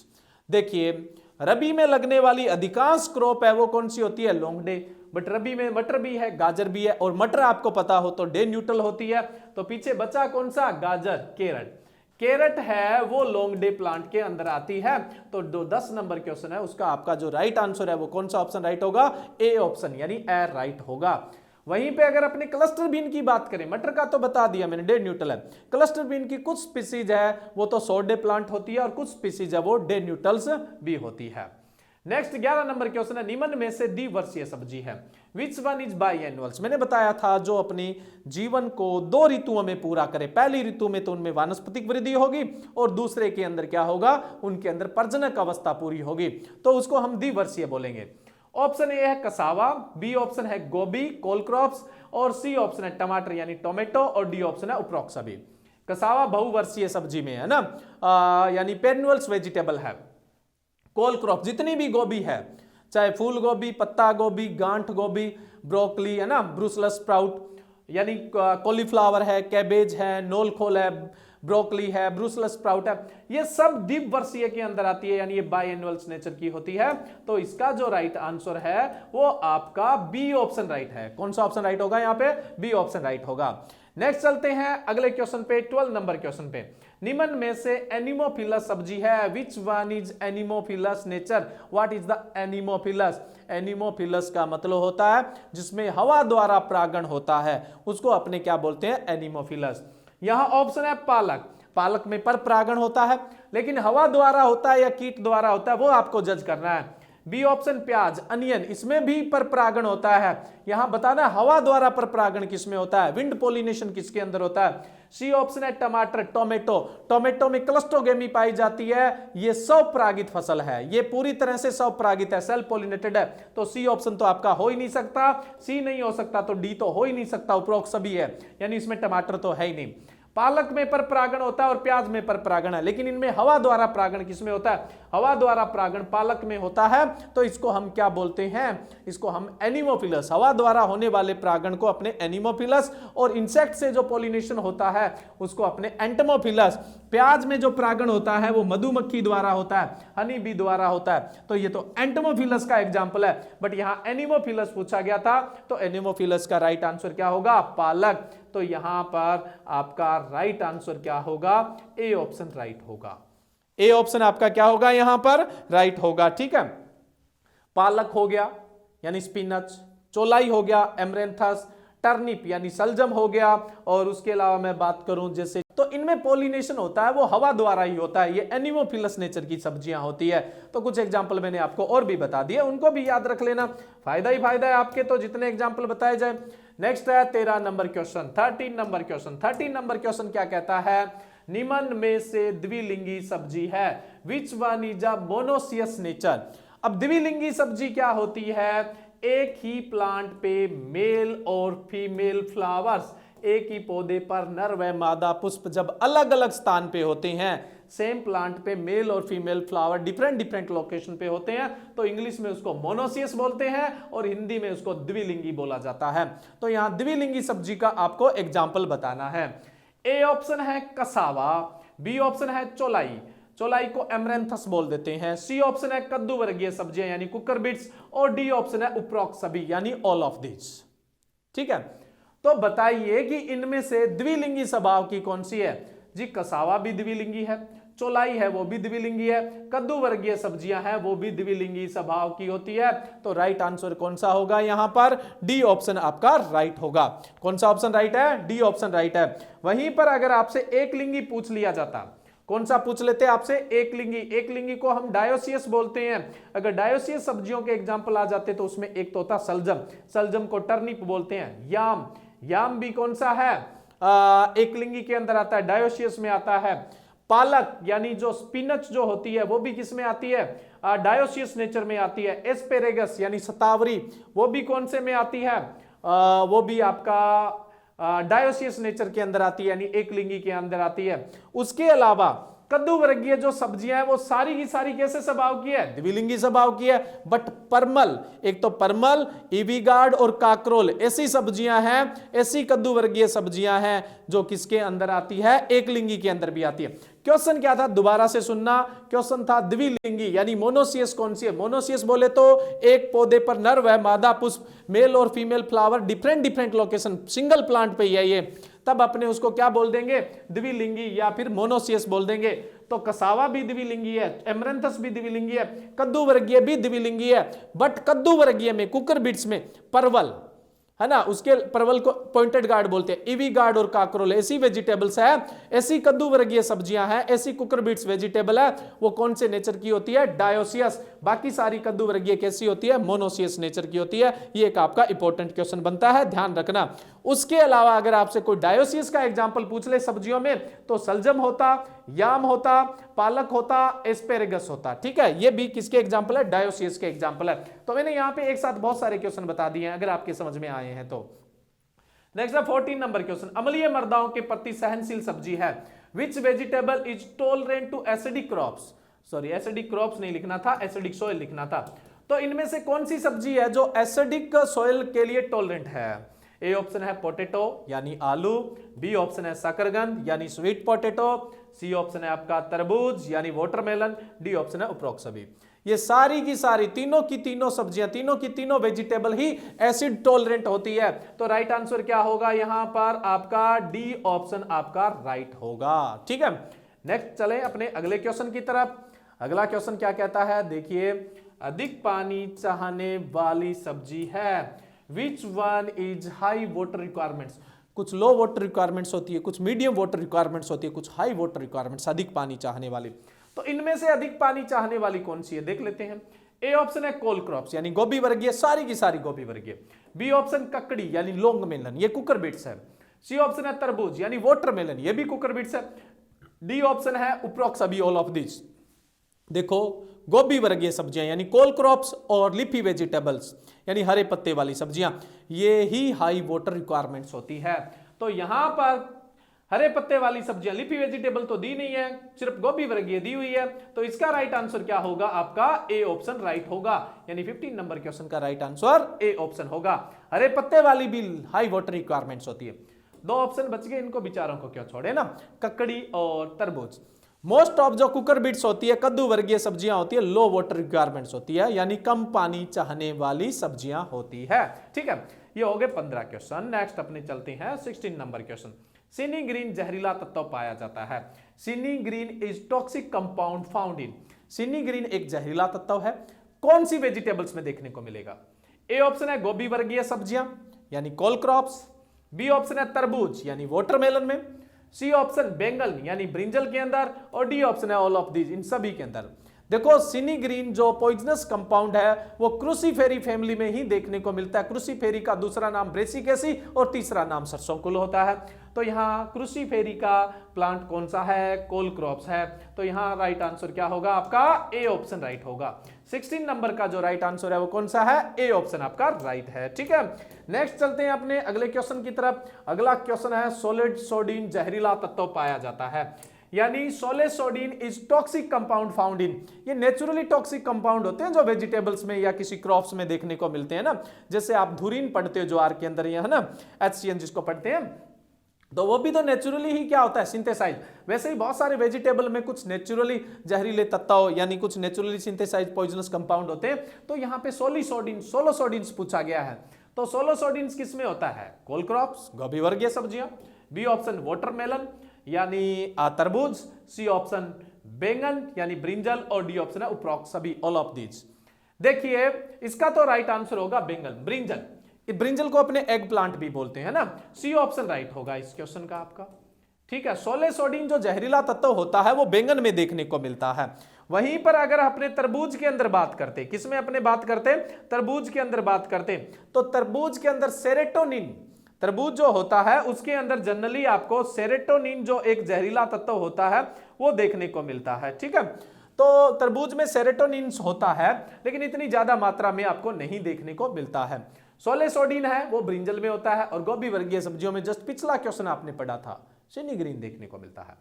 देखिए रबी में लगने वाली अधिकांश क्रॉप है वो कौन सी होती है? Long day. बट रबी में मटर भी है, गाजर भी है, और मटर आपको पता हो तो डे न्यूट्रल होती है। तो पीछे बचा कौन सा? गाजर, कैरट। कैरट है वो लॉन्ग डे प्लांट के अंदर आती है। तो 10 नंबर क्वेश्चन है उसका आपका जो राइट आंसर है वो कौन सा ऑप्शन राइट होगा? ए ऑप्शन, यानी ए राइट होगा। वहीं पे अगर अपने क्लस्टर बीन की बात करें, मटर का तो बता दिया मैंने, डे न्यूट्रल है। क्लस्टर बीन की कुछ स्पीसीज है वो तो शॉर्ट डे प्लांट होती है, और कुछ स्पीसीज है वो डे न्यूट्रल्स भी होती है। नेक्स्ट 11 नंबर क्वेश्चन है, निम्न में से द्विवर्षीय सब्जी है, विच वन इज बाईएनुअल्स? मैंने बताया था जो अपनी जीवन को 2 ऋतुओं में पूरा करे। पहली ऋतु में तो उनमें वानस्पतिक वृद्धि होगी, और दूसरे के अंदर क्या होगा? उनके अंदर प्रजनक अवस्था पूरी होगी, तो उसको हम द्विवर्षीय बोलेंगे। ऑप्शन ए है कसावा, बी ऑप्शन है गोभी, कोल क्रॉप्स, और सी ऑप्शन है टमाटर यानी टोमेटो, और डी ऑप्शन है उपरोक्त सभी। कसावा बहुवर्षीय सब्जी में है ना, यानी पेरनुअल्स वेजिटेबल है। कोल क्रॉप जितनी भी गोभी है, चाहे फूल गोभी, पत्ता गोभी, गांठ गोभी, ब्रोकली है ना, ब्रुसलस स्प्राउट यानी कॉलीफ्लावर है, कैबेज है, नोलखोल है, ब्रोकली है, ब्रूसलेस स्प्राउट है, ये सब द्विवर्षीय के अंदर आती है, यानी ये बायएनुअल्स नेचर की होती है। तो इसका जो राइट आंसर है वो आपका बी ऑप्शन राइट है। कौन सा ऑप्शन राइट होगा यहाँ पे? बी ऑप्शन राइट होगा। नेक्स्ट चलते हैं अगले क्वेश्चन पे, 12 नंबर क्वेश्चन पे। निम्न में से एनिमोफिलस सब्जी है, which one is anemophilous nature? What is the anemophilous? Anemophilous का मतलब होता है जिसमें हवा द्वारा परागण होता है, उसको अपने क्या बोलते हैं? एनिमोफिलस। यहां ऑप्शन है पालक, पालक में पर परागण होता है, लेकिन हवा द्वारा होता है या कीट द्वारा होता है वो आपको जज करना है। बी ऑप्शन प्याज, अनियन, इसमें भी पर परागण होता है, यहां बताना हवा द्वारा पर परागण किसमें होता है, विंड पोलिनेशन किसके अंदर होता है। सी ऑप्शन है टमाटर, टोमेटो, टोमेटो में क्लस्टोगेमी पाई जाती है, ये स्वपरागित फसल है, ये पूरी तरह से स्वपरागित है, सेल्फ पोलिनेटेड है, तो सी ऑप्शन तो आपका हो ही नहीं सकता, सी नहीं हो सकता तो डी तो हो ही नहीं सकता, उपरोक्त सभी है, यानी इसमें टमाटर तो है ही नहीं। पालक में पर परागण होता है और प्याज में पर परागण है, लेकिन इनमें हवा द्वारा परागण किसमें होता है? हवा द्वारा परागण पालक में होता है, तो इसको हम क्या बोलते हैं? इसको हम एनिमोफिलस, हवा द्वारा होने वाले परागण को अपने एनिमोफिलस, और इंसेक्ट से जो पोलिनेशन होता है उसको अपने एंटमोफिलस। प्याज में जो परागण होता है वो मधुमक्खी द्वारा होता है, हनी बी द्वारा होता है, तो ये तो एंटमोफिलस का एग्जाम्पल है, बट यहां एनिमोफिलस पूछा गया था, तो एनिमोफिलस का राइट आंसर क्या होगा? पालक। तो यहां पर आपका राइट आंसर क्या होगा? ए ऑप्शन राइट होगा। ए ऑप्शन आपका क्या होगा? यहां पर राइट होगा। ठीक है, पालक हो गया यानी स्पिनच, चोलाई हो गया एमरेंथस, टर्निप यानी सलजम हो गया, और उसके अलावा मैं बात करूं जैसे, तो इनमें पोलिनेशन होता है वो हवा द्वारा ही होता है, ये एनिमोफिलस नेचर की सब्जियां होती है। तो कुछ एग्जांपल मैंने आपको और भी बता दिए, उनको भी याद रख लेना, फायदा ही फायदा है आपके, तो जितने एग्जांपल बताए जाए। नेक्स्ट है 13 number question, 13 number question. 13 number question क्या कहता है? निम्न में से द्विलिंगी सब्जी है, which one is a monoecious nature? अब द्विलिंगी सब्जी क्या होती है? एक ही प्लांट पे मेल और फीमेल फ्लावर्स, एक ही पौधे पर नर व मादा पुष्प जब अलग अलग स्थान पे होते हैं, सेम प्लांट पे मेल और female flower different different location पे होते हैं, तो इंग्लिश में उसको मोनोसियस बोलते हैं और हिंदी में उसको द्विलिंगी बोला जाता है। तो यहां द्विलिंगी सब्जी का आपको एग्जाम्पल बताना है। ए ऑप्शन है कसावा, बी ऑप्शन है चोलाई, चोलाई को एमरेंथस बोल देते हैं, सी ऑप्शन है कद्दू वर्गीय सब्जियां यानी कुकर बीट्स, और डी ऑप्शन है उपरोक्त सभी यानी ऑल ऑफ दिस। ठीक है, तो बताइए कि इनमें से द्विलिंगी स्वभाव की कौन सी है? जी कसावा भी द्विलिंगी है, चोलाई है वो भी द्विलिंगी है, कद्दू वर्गीय सब्जियां हैं वो भी द्विलिंगी स्वभाव की होती है। तो राइट आंसर कौन सा होगा? यहां पर डी ऑप्शन आपका राइट होगा। कौन सा ऑप्शन राइट है? डी ऑप्शन राइट है। वहीं पर अगर आपसे एक लिंगी पूछ लिया जाता, कौन सा पूछ लेते आपसे? एक लिंगी। एक लिंगी को हम डायोसियस बोलते हैं। अगर डायोसियस सब्जियों के एग्जाम्पल आ जाते तो उसमें एक तो होता सलजम, सलजम को टर्निप बोलते हैं, याम, याम भी कौन सा है? एक लिंगी के अंदर आता है, डायोसियस में आता है। पालक यानी जो स्पिनच जो होती है वो भी किस में आती है? डायोसियस नेचर में आती है। एस्पेरेगस यानी शतावरी वो भी कौन से में आती है? वो भी आपका डायोसियस नेचर के अंदर आती है, यानी एक लिंगी के अंदर आती है। उसके अलावा कद्दू वर्गीय जो सब्जियां हैं वो सारी की सारी कैसे स्वभाव की है? द्विलिंगी स्वभाव की है। बट परमल, एक तो परमल, इविगार्ड और काकरोल ऐसी सब्जियां हैं, ऐसी कद्दू वर्गीय सब्जियां हैं जो किसके अंदर आती है? एक लिंगी के अंदर भी आती है। क्वेश्चन क्या था? दोबारा से सुनना, क्वेश्चन था द्विलिंगी यानी मोनोसियस कौन सी है? मोनोसियस बोले तो एक पौधे पर नर व मादा पुष्प, मेल और female flower different different location, single plant पे ही है ये, तब अपने उसको क्या बोल देंगे? द्विलिंगी या फिर मोनोसियस बोल देंगे। तो कसावा भी द्विलिंगी है, एमरेंथस भी द्विलिंगी है, कद्दू वर्गीय भी द्विलिंगी है। बट कद्दू वर्गीय में, कुकर बीट्स में परवल है ना, उसके परवल को पॉइंटेड गार्ड बोलते हैं, ईवी गार्ड और काकरोल ऐसी वेजिटेबल्स है, ऐसी कद्दू वर्गीय सब्जियां हैं, ऐसी कुकर बीट्स वेजिटेबल है, वो कौन से नेचर की होती है? डायोसियस। बाकी सारी कद्दू वर्गीय कैसी होती है? मोनोसियस नेचर की होती है। ये एक आपका इंपॉर्टेंट क्वेश्चन बनता है, ध्यान रखना। उसके अलावा अगर आपसे कोई डायोसियस का एग्जाम्पल पूछ ले सब्जियों में, तो सलजम होता, याम होता, पालक होता, एस्पेरेगस होता। ठीक है, ये भी किसके एग्जाम्पल है? डायोसियस के एग्जाम्पल है। तो मैंने यहां पे एक साथ बहुत सारे क्वेश्चन बता दिए हैं, अगर आपके समझ में आए हैं तो। नेक्स्ट है 14 नंबर क्वेश्चन। अम्लीय मृदाओं के प्रति सहनशील सब्जी है, which vegetable is tolerant to acidic crops? Sorry, acidic crops नहीं लिखना था, एसिडिक सॉइल लिखना था। तो इनमें से कौन सी सब्जी है जो एसिडिक सॉइल के लिए टॉलरेंट है? ए ऑप्शन है पोटैटो यानी आलू, बी ऑप्शन है शकरकंद यानी स्वीट पोटैटो, सी ऑप्शन है आपका तरबूज यानी वाटरमेलन, डी ऑप्शन है उपरोक्त सभी। ये सारी की सारी तीनों की तीनों सब्जियां, तीनों की तीनों वेजिटेबल ही एसिड टॉलरेंट होती है। तो राइट आंसर क्या होगा यहां पर आपका डी ऑप्शन आपका राइट होगा। ठीक है, नेक्स्ट चलें अपने अगले क्वेश्चन की तरफ। अगला क्वेश्चन क्या कहता है, देखिए, अधिक पानी चाहने वाली सब्जी है, which one is high water requirements. कुछ लो वाटर रिक्वायरमेंट्स होती है, कुछ मीडियम वाटर रिक्वायरमेंट्स होती है, कुछ हाई वाटर रिक्वायरमेंट्स, अधिक पानी चाहने वाली। तो इनमें से अधिक पानी चाहने वाली कौन सी है देख लेते हैं। ए ऑप्शन है कोल क्रॉप्स यानी गोभी वर्गीय, सारी की सारी गोभी वर्गीय। बी ऑप्शन ककड़ी यानी लॉन्ग मेलन, ये कुकर बीट्स है। सी ऑप्शन है तरबूज यानी वाटरमेलन, ये भी कुकर बीट्स है। डी ऑप्शन है उपरोक्त सभी, ऑल ऑफ दिस। देखो, गोभी वर्गीय सब्जियां यानी कोल क्रॉप्स और लीफी वेजिटेबल्स यानी हरे पत्ते वाली सब्जियां, ये ही हाई वाटर रिक्वायरमेंट्स होती है। तो यहां पर हरे पत्ते वाली सब्जियां, लीफी वेजिटेबल तो दी नहीं है, सिर्फ गोभी वर्गीय दी हुई है। तो इसका राइट आंसर क्या होगा आपका, ए ऑप्शन राइट होगा। यानी 15 नंबर क्वेश्चन का राइट आंसर ए ऑप्शन होगा। हरे पत्ते वाली भी हाई वाटर रिक्वायरमेंट्स होती है। दो ऑप्शन बच गए, इनको बेचारों को क्यों छोड़े ना, ककड़ी और तरबूज। मोस्ट ऑफ जो कुकर बीट्स होती है, कद्दू वर्गीय सब्जियां होती है, लो वाटर रिक्वायरमेंट्स होती है, यानी कम पानी चाहने वाली सब्जियां होती है। ठीक है, ये हो गए 15 क्वेश्चन। नेक्स्ट अपने चलते हैं 16 नंबर क्वेश्चन। सिनी ग्रीन जहरीला तत्व पाया जाता है। सिनी green is toxic compound found इन। सिनी ग्रीन एक जहरीला तत्व है, कौन सी वेजिटेबल्स में देखने को मिलेगा। ए ऑप्शन है गोभी वर्गीय सब्जियां यानी कोल क्रॉप्स, बी ऑप्शन है तरबूज यानी वाटरमेलन में, सी ऑप्शन बैंगन यानी ब्रिंजल के अंदर, और डी ऑप्शन है ऑल ऑफ दीज, इन सभी के अंदर। देखो, सिनी ग्रीन जो पॉइजनस कंपाउंड है वो क्रूसीफेरी फैमिली में ही देखने को मिलता है। क्रूसीफेरी का दूसरा नाम ब्रेसिकेसी और तीसरा नाम सरसोंकुल होता है। तो यहाँ क्रूसीफेरी का प्लांट कौन सा है, कोल क्रॉप्स है। तो यहाँ राइट आंसर क्या होगा आपका, ए ऑप्शन राइट होगा। 16 नंबर का जो राइट आंसर है वो कौन सा है, ए ऑप्शन आपका राइट है। ठीक है, नेक्स्ट चलते हैं अपने अगले क्वेश्चन की तरफ। अगला क्वेश्चन है, सोलिड सोडिन जहरीला तत्व पाया जाता है, यानी सोलिड सोडिन is toxic compound found in. ये नेचुरली टॉक्सिक कंपाउंड होते हैं जो वेजिटेबल्स में या किसी क्रॉप्स में देखने को मिलते हैं ना। जैसे आप धुरीन पढ़ते हो ज्वार के अंदर, है ना, HCN जिसको पढ़ते हैं, तो वो भी तो नेचुरली ही क्या होता है, सिंथेसाइज। वैसे ही बहुत सारे वेजिटेबल में कुछ नेचुरली जहरीले तत्व यानी कुछ नेचुरली सिंथेसाइज पॉइजनस कंपाउंड होते हैं। तो यहाँ पे सोलोसोडिन्स पूछा गया है। तो सोलोसोडिन्स किस में होता है, कोल क्रॉप्स गोभी वर्गीय सब्जियां, बी ऑप्शन वाटरमेलन यानी तरबूज, सी ऑप्शन बैंगन यानी ब्रिंजल, और डी ऑप्शन है उपरोक्त सभी, ऑल ऑफ दीज। देखिए, इसका तो राइट आंसर होगा बैंगन, ब्रिंजल। ब्रिंजल को अपने एग प्लांट भी बोलते हैं ना। सी ऑप्शन राइट होगा इस क्वेश्चन का आपका। ठीक है, सोलेसोडिन जो जहरीला तत्व होता है वो बैंगन में देखने को मिलता है। वहीं पर अगर अपने तरबूज के अंदर बात करते, किसमें अपने बात करते, तरबूज के अंदर बात करते, तो तरबूज के अंदर सेरोटोनिन, तरबूज जो होता है उसके अंदर जनरली आपको सेरोटोनिन जो एक जहरीला तत्व होता है वो देखने को मिलता है। ठीक है, तो तरबूज में सेरोटोनिन होता है लेकिन इतनी ज्यादा मात्रा में आपको नहीं देखने को मिलता है। सोलेसोडिन है वो ब्रिंजल में होता है, और गोभी वर्गीय सब्जियों में जस्ट पिछला क्वेश्चन आपने पढ़ा था, सिनी ग्रीन देखने को मिलता है।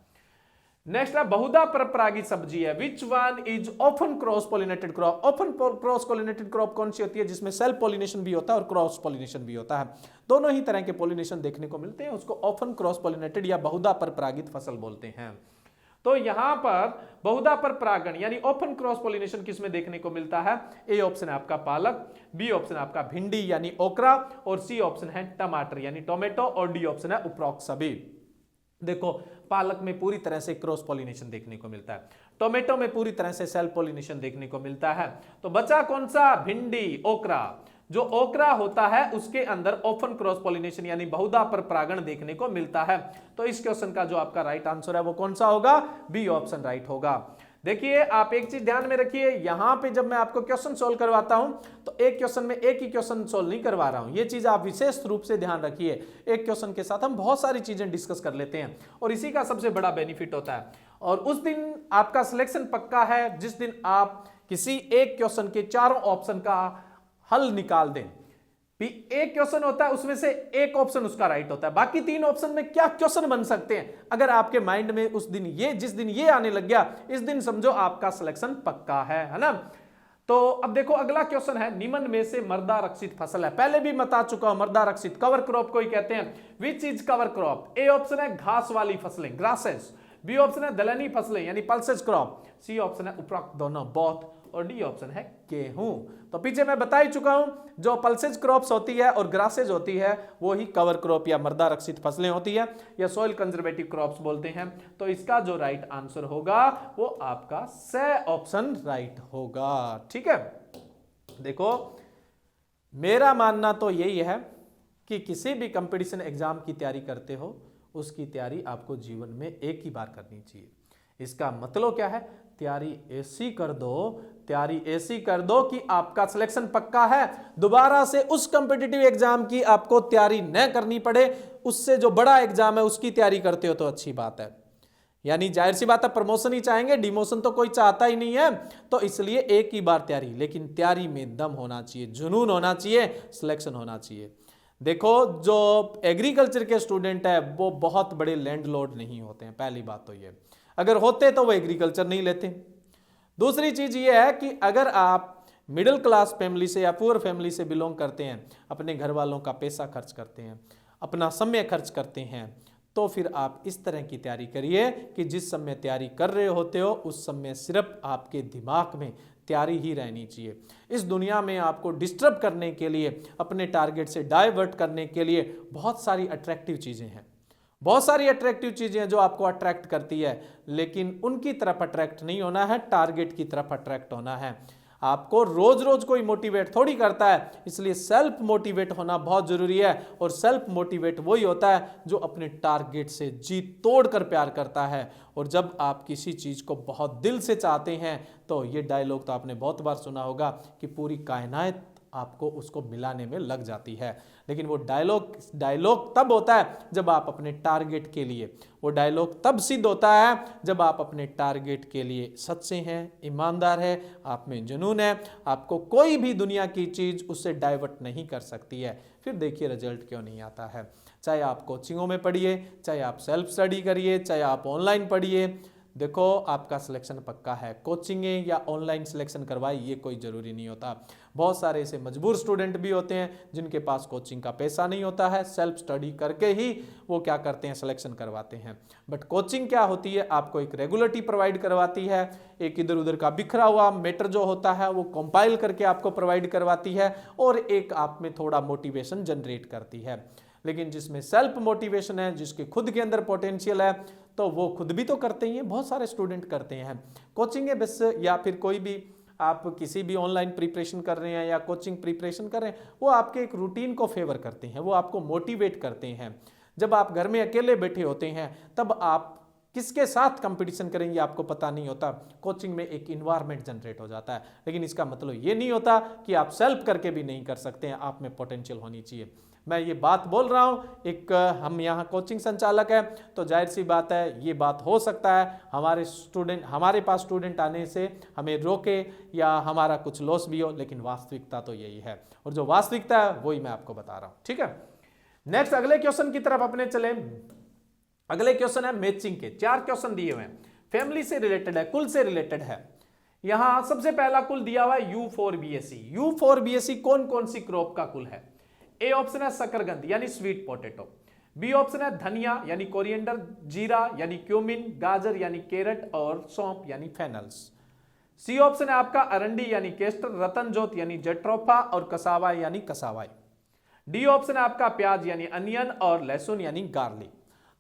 नेक्स्ट है, बहुधा परपरागित सब्जी है, which one is often cross pollinated crop. Often cross pollinated crop कौन सी होती है, जिसमें सेल्फ पॉलिनेशन भी होता है और क्रॉस पॉलिनेशन भी होता है। दोनों ही तरह के पॉलिनेशन देखने को मिलते हैं, उसको ऑफन क्रॉस पॉलिनेटेड या बहुधा परपरागित फसल बोलते हैं। तो यहां पर बहुधा पर परागण यानी ओपन क्रॉस पॉलिनेशन किसमें देखने को मिलता है, ए ऑप्शन है आपका पालक, बी ऑप्शन है आपका भिंडी यानी ओकरा, और सी ऑप्शन है टमाटर यानी टोमेटो, और डी ऑप्शन है उपरोक्त सभी। देखो, पालक में पूरी तरह से क्रॉस पॉलिनेशन देखने को मिलता है, टोमेटो में पूरी तरह से सेल्फ पॉलिनेशन देखने को मिलता है। तो बचा कौन सा, भिंडी, ओकरा। जो ओकरा होता है उसके अंदर ओपन क्रॉस पॉलिनेशन यानी बहुधा पर परागण देखने को मिलता है। तो इस क्वेश्चन का जो आपका राइट आंसर है वो कौन सा होगा, बी ऑप्शन राइट होगा। देखिए, आप एक चीज ध्यान में रखिए, यहां पे जब मैं आपको क्वेश्चन सोल्व करवाता हूं तो एक क्वेश्चन में एक ही क्वेश्चन सोल्व नहीं करवा रहा हूं, ये चीज आप विशेष रूप से ध्यान रखिए। एक क्वेश्चन के साथ हम बहुत सारी चीजें डिस्कस कर लेते हैं और इसी का सबसे बड़ा बेनिफिट होता है। और उस दिन आपका सिलेक्शन पक्का है जिस दिन आप किसी एक क्वेश्चन के चारों ऑप्शन का हल निकाल दें। एक क्वेश्चन होता है उसमें से एक ऑप्शन उसका राइट होता है, बाकी तीन ऑप्शन में क्या क्वेश्चन बन सकते हैं, अगर आपके माइंड में उस दिन ये, जिस दिन ये आने लग गया, इस दिन समझो आपका सिलेक्शन पक्का है ना। तो अब देखो अगला क्वेश्चन है, निम्न में से मृदा रक्षित फसल है। पहले भी बता चुका हूं, मृदा रक्षित कवर क्रॉप को ही कहते हैं। Which is cover crop? A option है घास वाली फसलें, ग्रासेस। बी ऑप्शन है दलहनी फसलें यानी पल्सेस क्रॉप। सी ऑप्शन है उपरोक्त दोनों, बोथ। और डी ऑप्शन है गेहूं। तो पीछे मैं बता ही चुका हूं, जो पल्सेज क्रॉप्स होती है और ग्रासेज होती है वो ही कवर क्रॉप या मृदा रक्षित फसलें होती है, या सॉइल कंजर्वेटिव क्रॉप्स बोलते हैं। तो इसका जो राइट आंसर होगा वो आपका सी ऑप्शन राइट होगा। ठीक है, देखो मेरा मानना तो यही है कि किसी भी कंपटीशन एग्जाम की तैयारी करते हो उसकी तैयारी आपको जीवन में एक ही बार करनी चाहिए। इसका मतलब क्या है? तैयारी ऐसी कर दो, तैयारी ऐसी कर दो कि आपका सिलेक्शन पक्का है। दोबारा से उस कॉम्पिटिटिव एग्जाम की आपको तैयारी न करनी पड़े, उससे जो बड़ा एग्जाम है उसकी तैयारी करते हो तो अच्छी बात है। यानी जाहिर सी बात है प्रमोशन ही चाहेंगे, डिमोशन तो कोई चाहता ही नहीं है। तो इसलिए एक ही बार तैयारी, लेकिन तैयारी में दम होना चाहिए, जुनून होना चाहिए, सिलेक्शन होना चाहिए। देखो जो एग्रीकल्चर के स्टूडेंट है वो बहुत बड़े लैंडलॉर्ड नहीं होते हैं, पहली बात तो ये, अगर होते तो वो एग्रीकल्चर नहीं लेते। दूसरी चीज ये है कि अगर आप मिडिल क्लास फैमिली से या पुअर फैमिली से बिलोंग करते हैं, अपने घर वालों का पैसा खर्च करते हैं, अपना समय खर्च करते हैं, तो फिर आप इस तरह की तैयारी करिए कि जिस समय तैयारी कर रहे होते हो उस समय सिर्फ आपके दिमाग में तैयारी ही रहनी चाहिए। इस दुनिया में आपको डिस्टर्ब करने के लिए, अपने टारगेट से डाइवर्ट करने के लिए बहुत सारी अट्रैक्टिव चीज़ें हैं, बहुत सारी अट्रैक्टिव चीज़ें हैं जो आपको अट्रैक्ट करती है, लेकिन उनकी तरफ अट्रैक्ट नहीं होना है, टारगेट की तरफ अट्रैक्ट होना है। आपको रोज रोज कोई मोटिवेट थोड़ी करता है, इसलिए सेल्फ मोटिवेट होना बहुत जरूरी है। और सेल्फ मोटिवेट वही होता है जो अपने टारगेट से जी तोड़कर प्यार करता है। और जब आप किसी चीज़ को बहुत दिल से चाहते हैं तो ये डायलॉग तो आपने बहुत बार सुना होगा कि पूरी कायनात आपको उसको मिलाने में लग जाती है। लेकिन वो डायलॉग तब होता है जब आप अपने टारगेट के लिए, वो डायलॉग तब सिद्ध होता है जब आप अपने टारगेट के लिए सच्चे हैं, ईमानदार है, आप में जुनून है। आपको कोई भी दुनिया की चीज़ उससे डाइवर्ट नहीं कर सकती है। फिर देखिए रिजल्ट क्यों नहीं आता है। चाहे आप कोचिंगों में पढ़िए, चाहे आप सेल्फ स्टडी करिए, चाहे आप ऑनलाइन पढ़िए, देखो आपका सिलेक्शन पक्का है। कोचिंग या ऑनलाइन सिलेक्शन करवाए ये कोई ज़रूरी नहीं होता। बहुत सारे ऐसे मजबूर स्टूडेंट भी होते हैं जिनके पास कोचिंग का पैसा नहीं होता है, सेल्फ स्टडी करके ही वो क्या करते हैं, सिलेक्शन करवाते हैं। बट कोचिंग क्या होती है, आपको एक रेगुलरिटी प्रोवाइड करवाती है, एक इधर उधर का बिखरा हुआ मैटर जो होता है वो कंपाइल करके आपको प्रोवाइड करवाती है और एक आप में थोड़ा मोटिवेशन जनरेट करती है। लेकिन जिसमें सेल्फ मोटिवेशन है, जिसके खुद के अंदर पोटेंशियल है, तो वो खुद भी तो करते ही हैं, बहुत सारे स्टूडेंट करते हैं। कोचिंग है बस, या फिर कोई भी आप किसी भी ऑनलाइन प्रिपरेशन कर रहे हैं या कोचिंग प्रिपरेशन कर रहे हैं, वो आपके एक रूटीन को फेवर करते हैं, वो आपको मोटिवेट करते हैं। जब आप घर में अकेले बैठे होते हैं तब आप किसके साथ कंपटीशन करेंगे आपको पता नहीं होता। कोचिंग में एक इन्वायरमेंट जनरेट हो जाता है, लेकिन इसका मतलब ये नहीं होता कि आप सेल्फ करके भी नहीं कर सकते हैं, आप में पोटेंशियल होनी चाहिए। मैं ये बात बोल रहा हूँ, एक हम यहाँ कोचिंग संचालक है तो जाहिर सी बात है ये बात हो सकता है हमारे पास स्टूडेंट आने से हमें रोके या हमारा कुछ लॉस भी हो, लेकिन वास्तविकता तो यही है और जो वास्तविकता है वही मैं आपको बता रहा हूँ। ठीक है, नेक्स्ट अगले क्वेश्चन की तरफ अपने चले। अगले क्वेश्चन है मैचिंग के, 4 क्वेश्चन दिए हुए हैं, फैमिली से रिलेटेड है, कुल से रिलेटेड है। यहां सबसे पहला कुल दिया हुआ है U4BAC। U4BAC कौन कौन सी क्रॉप का कुल है? ए ऑप्शन है शकरकंद यानी स्वीट पोटैटो, बी ऑप्शन है धनिया यानी कोरिएंडर, जीरा यानी क्यूमिन, गाजर यानी कैरेट और सौंफ यानी फेनल्स। सी ऑप्शन है आपका अरंडी यानी केस्टर, रतनजोत यानी जेट्रोफा और कसावा यानी कसावाई। डी ऑप्शन है आपका प्याज यानी अनियन और लहसुन यानी गार्लिक।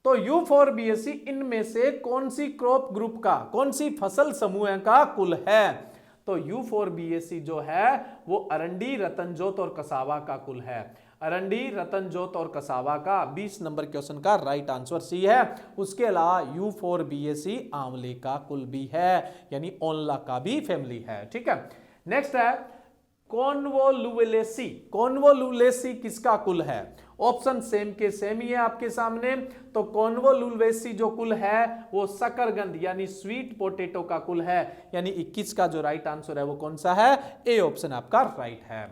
तो U4BAC इनमें से कौन सी क्रॉप ग्रुप का, कौन सी फसल समूह का कुल है? तो U4BAC जो है वो अरंडी, रतनजोत और कसावा का कुल है। अरंडी, रतनजोत और कसावा का 20 नंबर क्वेश्चन का राइट आंसर सी है। उसके अलावा U4BAC आंवले का कुल भी है, यानी ओनला का भी फैमिली है। ठीक है, नेक्स्ट है कॉन्वोलुलेसी। कॉन्वोलुलेसी किसका कुल है? ऑप्शन सेम के सेम ही है आपके सामने। तो कॉन्वोलुलेसी जो कुल है वो शकरकंद यानी स्वीट पोटैटो का कुल है, यानी 21 का जो राइट आंसर है वो कौन सा है? ए ऑप्शन आपका राइट है।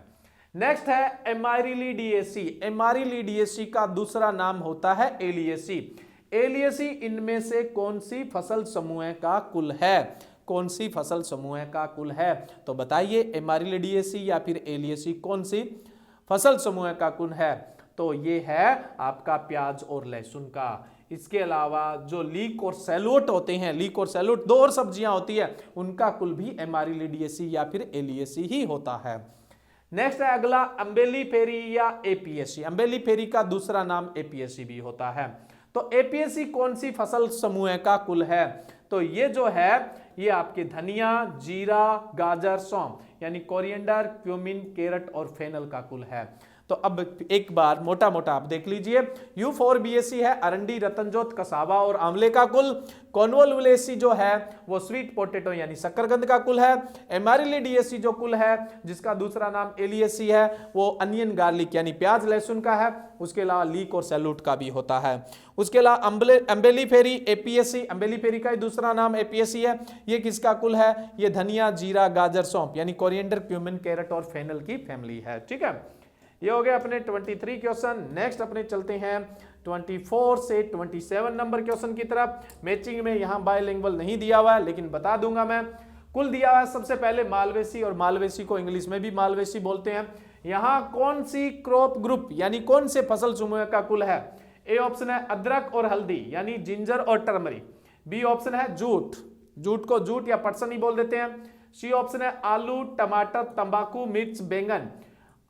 नेक्स्ट है एमारिलिडिएसी। एमारिलिडिएसी का दूसरा नाम होता है एलिएसी। एलिएसी इनमें से कौन सी फसल समूह का कुल है? कौन सी फसल समूह का कुल है? तो बताइए एमारिलिडिएसी या फिर एलियेसी कौन सी फसल समूह का कुल है? तो ये है आपका प्याज और लहसुन का। इसके अलावा जो लीक और सैलोट होते हैं, लीक और सैलोट दो और सब्जियां होती है, उनका कुल भी एमारिलिडिएसी या फिर एलियेसी ही होता है। नेक्स्ट है अगला अम्बेलिफेरी या एपीएसी। अम्बेलिफेरी का दूसरा नाम एपीएसी भी होता है। तो एपीएसी कौन सी फसल समूह का कुल है? तो ये जो है ये आपके धनिया, जीरा, गाजर, सौंफ यानी कोरिएंडर, क्यूमिन, कैरट और फेनल का कुल है। तो अब एक बार मोटा मोटा आप देख लीजिए। U4BAC है अरंडी, रतनजोत, कसावा और आंवले का कुल। कॉन्वोल्वुलेसी जो है वो स्वीट पोटैटो यानी शकरकंद का कुल है। एमारिलिडिएसी जो कुल है जिसका दूसरा नाम एलियेसी है वो अनियन गार्लिक यानी प्याज लहसुन का है। उसके अलावा लीक और सैलूट का भी होता है। उसके अलावा अम्बेलिफेरी एपीएसी, अम्बेलिफेरी का ही दूसरा नाम एपीएसी है। ये किसका कुल है? ये धनिया, जीरा, गाजर, सौंफ यानी कोरिएंडर, क्यूमिन, कैरट और फेनल की फैमिली है। ठीक है, ये हो गए अपने 23 क्वेश्चन। नेक्स्ट अपने चलते हैं 24 से 27 नंबर क्वेश्चन की तरफ। मैचिंग में यहाँ बायलिंगुअल नहीं दिया हुआ है लेकिन बता दूंगा मैं। कुल दिया हुआ है सबसे पहले मालवेसी, और मालवेसी को इंग्लिश में भी मालवेसी बोलते हैं। यहाँ कौन सी क्रॉप ग्रुप यानी कौन से फसल समूह का कुल है? ए ऑप्शन है अदरक और हल्दी यानी जिंजर और टर्मरिक। बी ऑप्शन है जूट, जूट को जूट या पटसन ही बोल देते हैं। सी ऑप्शन है आलू, टमाटर, तंबाकू, मिर्च, बैंगन।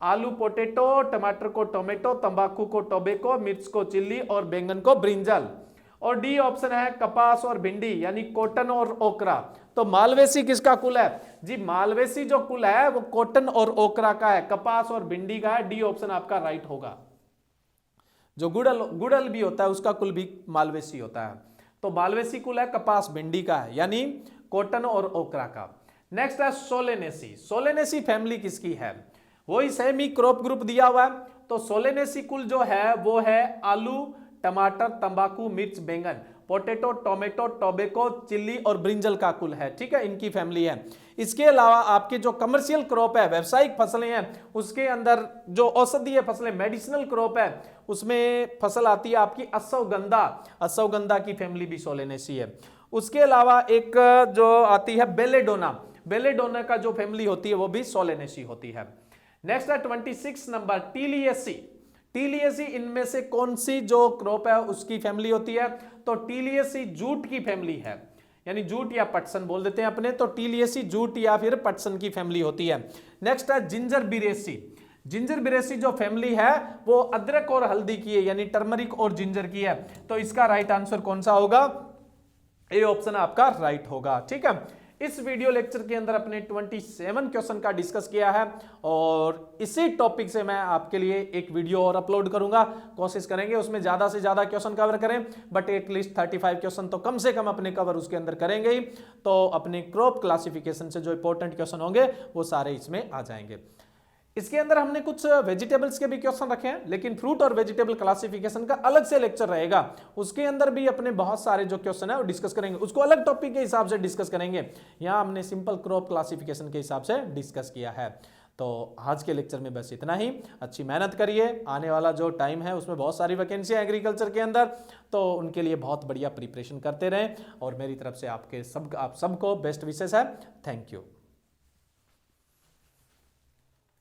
आलू पोटैटो, टमाटर को टोमेटो, तंबाकू को टोबैको, मिर्च को चिल्ली और बैंगन को ब्रिंजल। और डी ऑप्शन है कपास और भिंडी यानी कॉटन और ओकरा। तो मालवेसी किसका कुल है? जी मालवेसी जो कुल है वो कॉटन और ओकरा का है, कपास और भिंडी का है। डी ऑप्शन आपका राइट होगा। जो गुड़ल भी होता है उसका कुल भी मालवेसी होता है। तो मालवेसी कुल है कपास भिंडी का है यानी कॉटन और ओकरा का। नेक्स्ट है सोलेनेसी। सोलेनेसी फैमिली किसकी है? वही सेम ही क्रॉप ग्रुप दिया हुआ है। तो सोलेनेसी कुल जो है वो है आलू, टमाटर, तंबाकू, मिर्च, बैंगन, पोटैटो, टोमेटो, टोबैको, चिल्ली और ब्रिंजल का कुल है। ठीक है, इनकी फैमिली है। इसके अलावा आपके जो कमर्शियल क्रॉप है, व्यावसायिक फसलें हैं, उसके अंदर जो औषधीय फसलें, मेडिसिनल क्रॉप है, उसमें फसल आती है आपकी अश्वगंधा। अश्वगंधा की फैमिली भी सोलेनेसी है। उसके अलावा एक जो आती है बेलेडोना, बेलेडोना का जो फैमिली होती है वो भी सोलेनेसी होती है। नेक्स्ट है 26 नंबर टीलियेसी। टीलियेसी इनमें से कौन सी जो क्रॉप है उसकी फैमिली होती है? तो टीलियेसी जूट की फैमिली है यानी जूट या पटसन बोल देते हैं अपने। तो टीलियेसी जूट या फिर पटसन की फैमिली होती है। नेक्स्ट है जिंजर बिरेसी। जिंजर बिरेसी जो फैमिली है वो अदरक और हल्दी की है यानी टर्मरिक और जिंजर की है। तो इसका राइट आंसर कौन सा होगा? ए ऑप्शन आपका राइट होगा। ठीक है, इस वीडियो लेक्चर के अंदर अपने 27 क्वेश्चन का डिस्कस किया है और इसी टॉपिक से मैं आपके लिए एक वीडियो और अपलोड करूंगा। कोशिश करेंगे उसमें ज्यादा से ज्यादा क्वेश्चन कवर करें, बट एटलीस्ट 35 क्वेश्चन तो कम से कम अपने कवर उसके अंदर करेंगे ही। तो अपने क्रॉप क्लासिफिकेशन से जो इंपॉर्टेंट क्वेश्चन होंगे वो सारे इसमें आ जाएंगे। इसके अंदर हमने कुछ वेजिटेबल्स के भी क्वेश्चन रखे हैं, लेकिन फ्रूट और वेजिटेबल क्लासिफिकेशन का अलग से लेक्चर रहेगा। उसके अंदर भी अपने बहुत सारे जो क्वेश्चन है वो डिस्कस करेंगे, उसको अलग टॉपिक के हिसाब से डिस्कस करेंगे। यहाँ हमने सिंपल क्रॉप क्लासिफिकेशन के हिसाब से डिस्कस किया है। तो आज के लेक्चर में बस इतना ही। अच्छी मेहनत करिए, आने वाला जो टाइम है उसमें बहुत सारी वैकेंसी है एग्रीकल्चर के अंदर, तो उनके लिए बहुत बढ़िया प्रिपरेशन करते रहें। और मेरी तरफ से आप सबको बेस्ट विशेस है। Thank you.